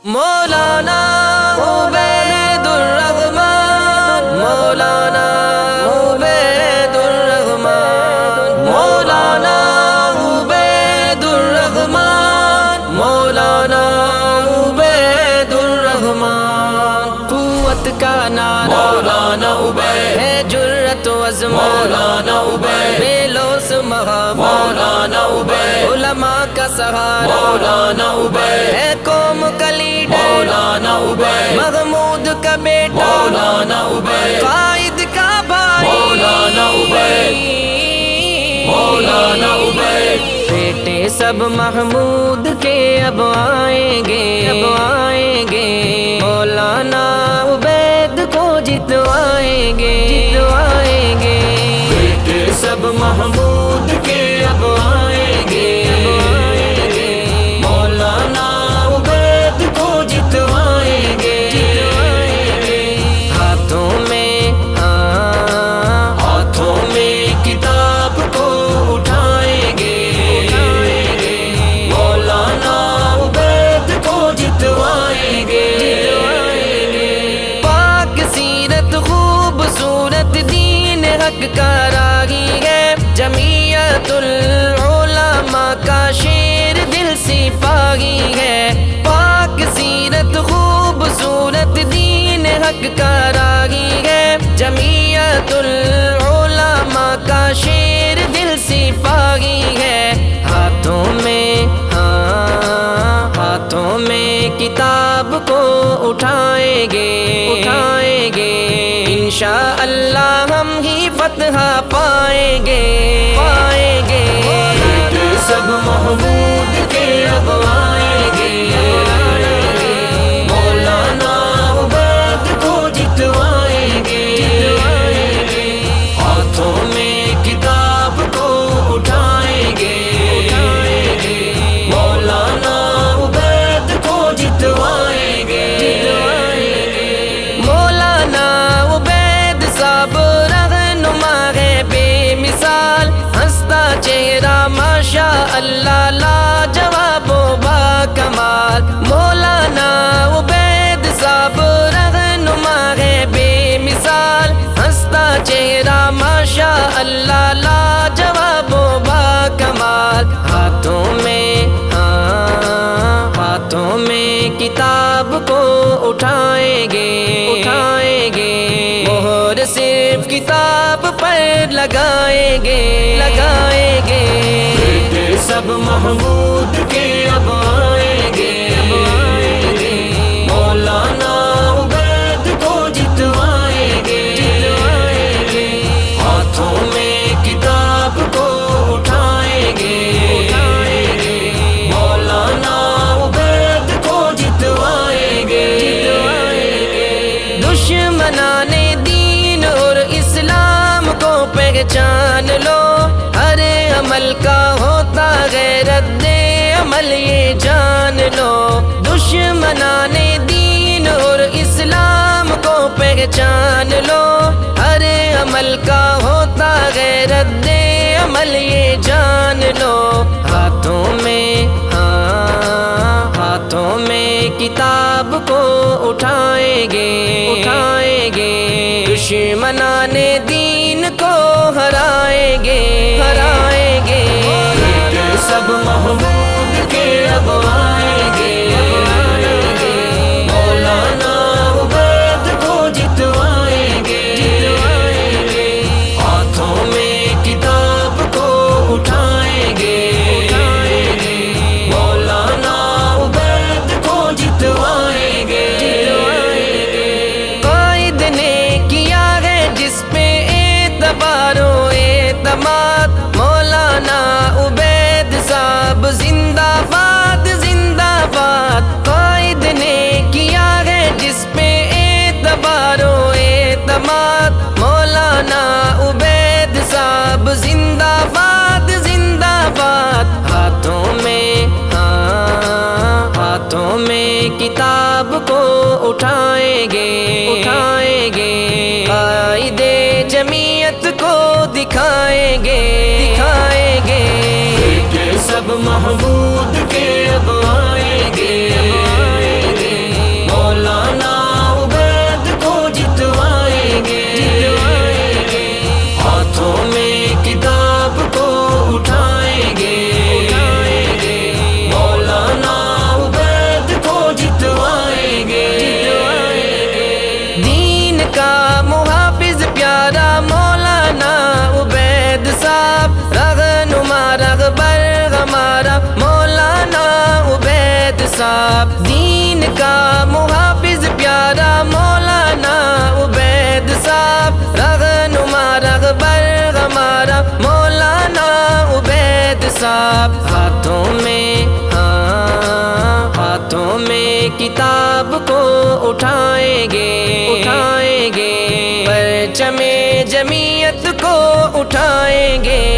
مولانا عبید الرحمن، مولانا عبید الرحمن، مولانا عبید الرحمن، مولانا عبید الرحمن۔ قوت کا نعرہ مولانا عبید ہے، جرت و عزم مولانا عبید، میلوس محبت مولانا عبید، علماء کا سہارا مولانا عبید ہے، قوم کا لیڈر مولانا عبید، محمود کا بیٹا مولانا عبید، قائد کا بھائی مولانا عبید، مولانا عبید۔ بیٹے سب محمود کے اب آئیں گے، اب آئیں گے، مولانا عبید کو جتوائیں گے، جتوائیں گے۔ بیٹے سب محمود کے اب آئیں گے، اب آئیں گے، مولانا عبید کو جتوائیں گے، جتوائیں گے۔ ہاتھوں میں ہاتھوں میں کتاب کو اٹھائیں گے، اٹھائیں گے، مولانا عبید کو جتوائیں گے، جتوائیں گے۔ پاک سیرت خوبصورت دین حق کا راہی ہے، جمعیت العلماء کا شیر دل سپاہی ہے۔ پاک سیرت خوبصورت دین حق کا راہی ہے، جمعیت العلماء کا شیر دل سپاہی ہے۔ ہاتھوں میں ہاتھوں میں کتاب کو اٹھائیں گے، اٹھائیں گے، انشاءاللہ ہم ہی فتح پائیں گے، پائیں گے۔ بیٹے سب محمود کے اب آئیں گے، مولانا عبید کو جتوائیں گے، جتوائیں گے۔ ہاتھوں میں کتاب کو اٹھائیں گے، اٹھائیں گے، مولانا عبید کو جتوائیں گے، جتوائیں گے۔ مولانا عبید صاحب رہنما ہے بے مثال، ہنستا چہرہ ماشاء اللہ لاجواب و با کمال۔ مولانا عبید صاحب رہنما ہے بے مثال، ہنستا چہرہ ماشاء اللہ لاجواب و با کمال۔ ہاتھوں میں ہاتھوں میں کتاب کو اٹھائیں گے، اٹھائیں گے، مہر صرف کتاب پر لگائیں گے، لگائیں گے۔ بیٹے سب محمود کے اب آئیں گے، اب آئیں گے، مولانا عبید کو جتوائیں گے، جتوائیں گے۔ ہاتھوں میں کتاب کو اٹھائیں گے، اٹھائیں گے، مولانا عبید کو جتوائیں گے، جتوائیں گے۔ دشمنان دین اور اسلام کو پہچان لو، ہر عمل کا ہوتا غیرت عمل یہ جان لو۔ دشمنان دین اور اسلام کو پہچان لو، ہر عمل کا ہوتا غیرت عمل یہ جان لو۔ ہاتھوں میں ہاتھوں میں کتاب کو اٹھائیں گے، اٹھائیں گے، دشمنان دین کو ہرائیں گے، ہرائیں گے۔ بیٹے سب محمود کے اب آئیں گے، مولانا عبید کو جتوائیں گے، جتوائیں گے۔ ہاتھوں میں کتاب کو اٹھائیں گے، اٹھائیں گے، مولانا عبید کو جتوائیں گے، جتوائیں گے۔ قائد نے کیا ہے جس پہ اعتبار و اعتماد، مولانا عبید صاحب زندہ باد، زندہ باد۔ قائد نے کیا ہے جس پہ اعتبار و اعتماد، مولانا عبید صاحب زندہ باد، زندہ باد۔ ہاتھوں میں ہاتھوں میں کتاب کو اٹھائیں گے، اٹھائیں گے، قائد جمعیت کو دکھائیں گے، دکھائیں گے۔ بیٹے سب محمود کے اب آئیں گے، اب آئیں گے، صاحب، دین کا محافظ پیارا مولانا عبید صاحب، رہنما رہبر ہمارا مولانا عبید صاحب، ہاتھوں میں کتاب کو اٹھائیں گے پرچم جمعیت کو اٹھائیں گے